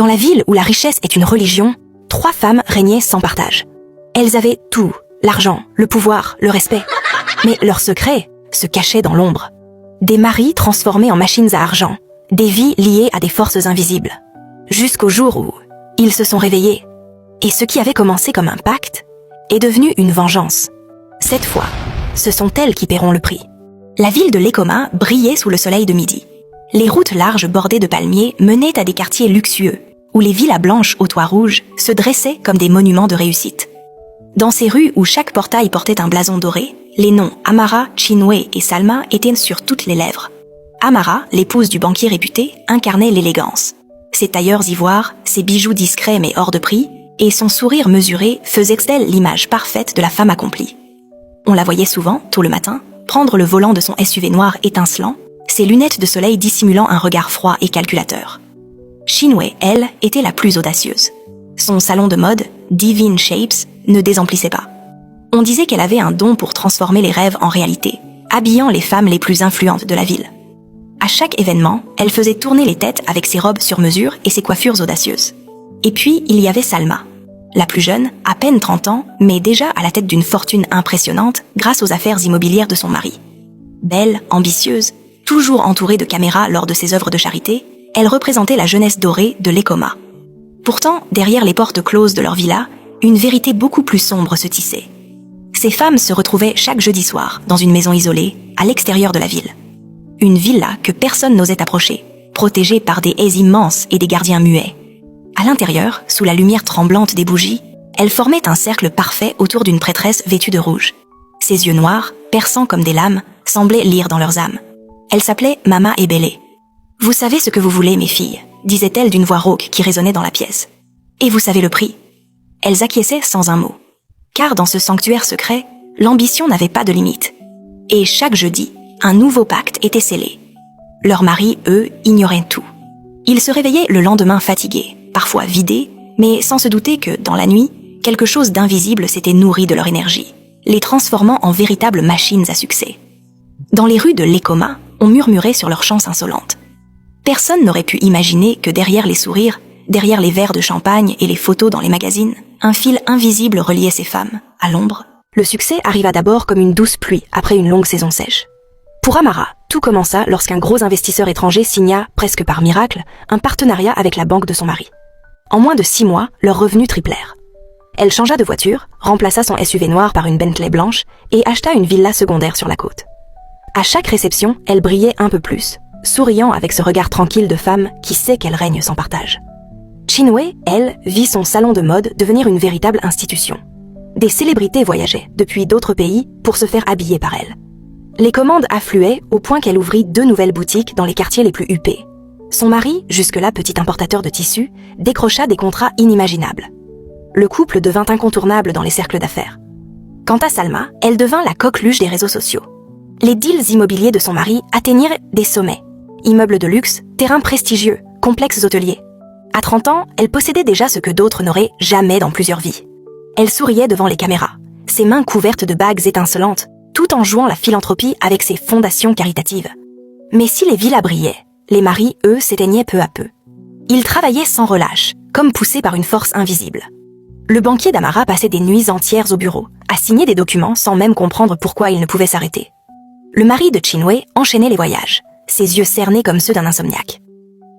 Dans la ville où la richesse est une religion, 3 femmes régnaient sans partage. Elles avaient tout, l'argent, le pouvoir, le respect. Mais leur secret se cachait dans l'ombre. Des maris transformés en machines à argent, des vies liées à des forces invisibles. Jusqu'au jour où ils se sont réveillés. Et ce qui avait commencé comme un pacte est devenu une vengeance. Cette fois, ce sont elles qui paieront le prix. La ville de Lekoma brillait sous le soleil de midi. Les routes larges bordées de palmiers menaient à des quartiers luxueux, où les villas blanches aux toits rouges se dressaient comme des monuments de réussite. Dans ces rues où chaque portail portait un blason doré, les noms Amara, Chinwe et Salma étaient sur toutes les lèvres. Amara, l'épouse du banquier réputé, incarnait l'élégance. Ses tailleurs ivoires, ses bijoux discrets mais hors de prix, et son sourire mesuré faisaient d'elle l'image parfaite de la femme accomplie. On la voyait souvent, tôt le matin, prendre le volant de son SUV noir étincelant, ses lunettes de soleil dissimulant un regard froid et calculateur. Chinwe, elle, était la plus audacieuse. Son salon de mode, Divine Shapes, ne désemplissait pas. On disait qu'elle avait un don pour transformer les rêves en réalité, habillant les femmes les plus influentes de la ville. À chaque événement, elle faisait tourner les têtes avec ses robes sur mesure et ses coiffures audacieuses. Et puis, il y avait Salma. La plus jeune, à peine 30 ans, mais déjà à la tête d'une fortune impressionnante grâce aux affaires immobilières de son mari. Belle, ambitieuse, toujours entourée de caméras lors de ses œuvres de charité, elle représentait la jeunesse dorée de Lekoma. Pourtant, derrière les portes closes de leur villa, une vérité beaucoup plus sombre se tissait. Ces femmes se retrouvaient chaque jeudi soir dans une maison isolée, à l'extérieur de la ville. Une villa que personne n'osait approcher, protégée par des haies immenses et des gardiens muets. À l'intérieur, sous la lumière tremblante des bougies, elles formaient un cercle parfait autour d'une prêtresse vêtue de rouge. Ses yeux noirs, perçants comme des lames, semblaient lire dans leurs âmes. Elle s'appelait Mama Ebele. « Vous savez ce que vous voulez, mes filles » disait-elle d'une voix rauque qui résonnait dans la pièce. « Et vous savez le prix » Elles acquiesçaient sans un mot. Car dans ce sanctuaire secret, l'ambition n'avait pas de limite. Et chaque jeudi, un nouveau pacte était scellé. Leurs maris, eux, ignoraient tout. Ils se réveillaient le lendemain fatigués, parfois vidés, mais sans se douter que, dans la nuit, quelque chose d'invisible s'était nourri de leur énergie, les transformant en véritables machines à succès. Dans les rues de Lekoma, on murmurait sur leur chance insolente. Personne n'aurait pu imaginer que derrière les sourires, derrière les verres de champagne et les photos dans les magazines, un fil invisible reliait ces femmes, à l'ombre. Le succès arriva d'abord comme une douce pluie après une longue saison sèche. Pour Amara, tout commença lorsqu'un gros investisseur étranger signa, presque par miracle, un partenariat avec la banque de son mari. En moins de 6 mois, leurs revenus triplèrent. Elle changea de voiture, remplaça son SUV noir par une Bentley blanche et acheta une villa secondaire sur la côte. À chaque réception, elle brillait un peu plus, souriant avec ce regard tranquille de femme qui sait qu'elle règne sans partage. Chinwe, elle, vit son salon de mode devenir une véritable institution. Des célébrités voyageaient depuis d'autres pays pour se faire habiller par elle. Les commandes affluaient au point qu'elle ouvrit 2 nouvelles boutiques dans les quartiers les plus huppés. Son mari, jusque-là petit importateur de tissus, décrocha des contrats inimaginables. Le couple devint incontournable dans les cercles d'affaires. Quant à Salma, elle devint la coqueluche des réseaux sociaux. Les deals immobiliers de son mari atteignirent des sommets. Immeubles de luxe, terrains prestigieux, complexes hôteliers. À 30 ans, elle possédait déjà ce que d'autres n'auraient jamais dans plusieurs vies. Elle souriait devant les caméras, ses mains couvertes de bagues étincelantes, tout en jouant la philanthropie avec ses fondations caritatives. Mais si les villas brillaient, les maris, eux, s'éteignaient peu à peu. Ils travaillaient sans relâche, comme poussés par une force invisible. Le banquier d'Amara passait des nuits entières au bureau, à signer des documents sans même comprendre pourquoi il ne pouvait s'arrêter. Le mari de Chinwe enchaînait les voyages, ses yeux cernés comme ceux d'un insomniaque.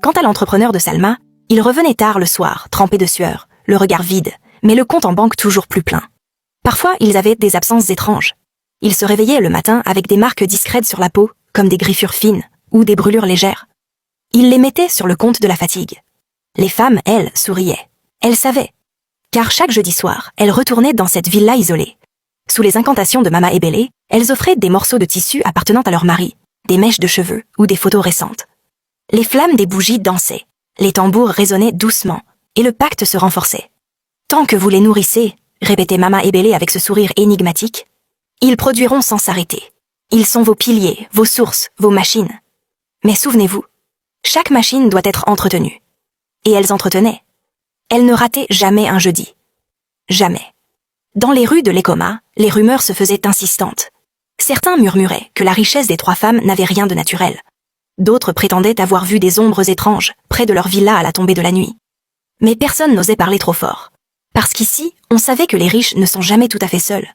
Quant à l'entrepreneur de Salma, il revenait tard le soir, trempé de sueur, le regard vide, mais le compte en banque toujours plus plein. Parfois, ils avaient des absences étranges. Ils se réveillaient le matin avec des marques discrètes sur la peau, comme des griffures fines ou des brûlures légères. Ils les mettaient sur le compte de la fatigue. Les femmes, elles, souriaient. Elles savaient. Car chaque jeudi soir, elles retournaient dans cette villa isolée. Sous les incantations de Mama Ebele, elles offraient des morceaux de tissu appartenant à leur mari, des mèches de cheveux ou des photos récentes. Les flammes des bougies dansaient, les tambours résonnaient doucement, et le pacte se renforçait. Tant que vous les nourrissez, répétait Mama Ebele avec ce sourire énigmatique, ils produiront sans s'arrêter. Ils sont vos piliers, vos sources, vos machines. Mais souvenez-vous, chaque machine doit être entretenue. Et elles entretenaient. Elles ne rataient jamais un jeudi. Jamais. Dans les rues de Lekoma, les rumeurs se faisaient insistantes. Certains murmuraient que la richesse des 3 femmes n'avait rien de naturel. D'autres prétendaient avoir vu des ombres étranges près de leur villa à la tombée de la nuit. Mais personne n'osait parler trop fort. Parce qu'ici, on savait que les riches ne sont jamais tout à fait seuls.